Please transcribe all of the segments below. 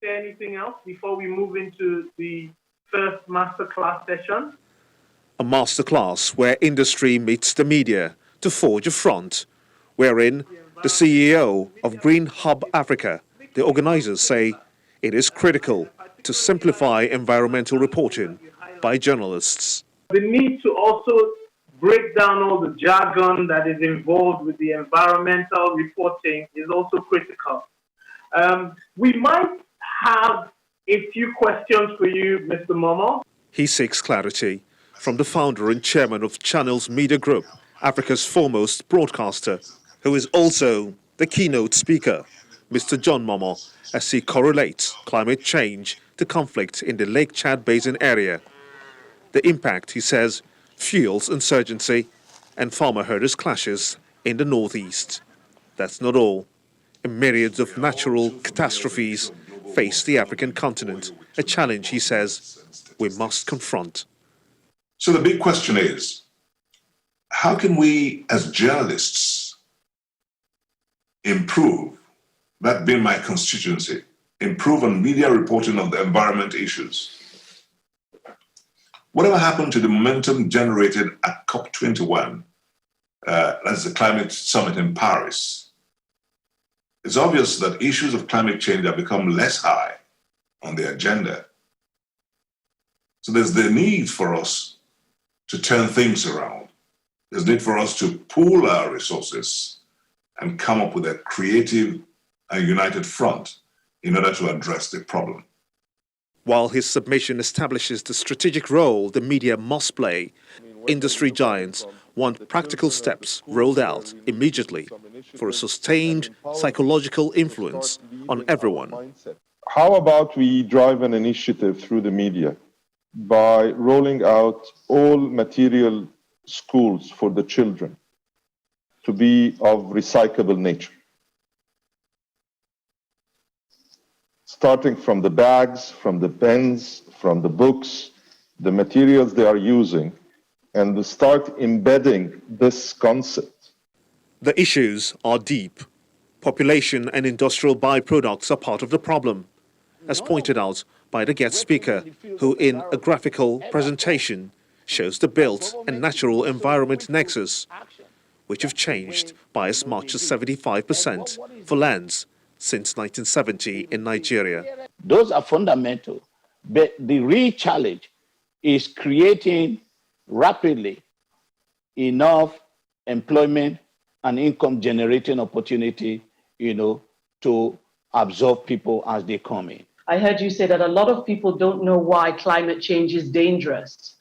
say anything else before we move into the first masterclass session? A masterclass where industry meets the media to forge a front, wherein the CEO of Green Hub Africa, the organizers say it is critical to simplify environmental reporting by journalists. The need to also break down all the jargon that is involved with the environmental reporting is also critical. We might have a few questions for you, Mr. Momo. He seeks clarity from the founder and chairman of Channels Media Group, Africa's foremost broadcaster, who is also the keynote speaker, Mr. John Momo, as he correlates climate change to conflict in the Lake Chad Basin area. The impact, he says, fuels insurgency and farmer-herders clashes in the northeast. That's not all. Myriads of natural catastrophes face the African continent, a challenge, he says, we must confront. So the big question is, how can we as journalists improve, that being my constituency, improve on media reporting of the environment issues? Whatever happened to the momentum generated at COP21, that's the climate summit in Paris? It's obvious that issues of climate change have become less high on the agenda. So there's the need for us to turn things around. There's need for us to pool our resources and come up with a creative and united front in order to address the problem. While his submission establishes the strategic role the media must play, industry giants want practical steps rolled out immediately for a sustained psychological influence on everyone. How about we drive an initiative through the media by rolling out all material schools for the children to be of recyclable nature? Starting from the bags, from the pens, from the books, the materials they are using, and to start embedding this concept. The issues are deep. Population and industrial byproducts are part of the problem, as pointed out by the guest speaker, who in a graphical presentation shows the built and natural environment nexus, which have changed by as much as 75% for lands since 1970 in Nigeria. Those are fundamental, but the real challenge is creating rapidly enough employment and income generating opportunity, to absorb people as they come in. I heard you say that a lot of people don't know why climate change is dangerous.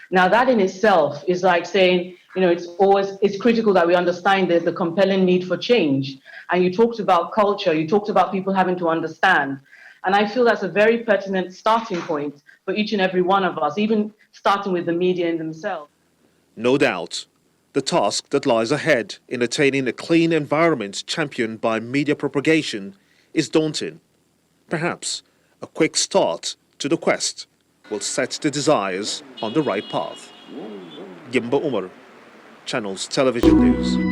Now that in itself is like saying, it's critical that we understand there's a compelling need for change. And you talked about culture, you talked about people having to understand. And I feel that's a very pertinent starting point for each and every one of us, even starting with the media in themselves. No doubt, the task that lies ahead in attaining a clean environment championed by media propagation is daunting. Perhaps a quick start to the quest will set the desires on the right path. Gimba Umar, Channels Television News.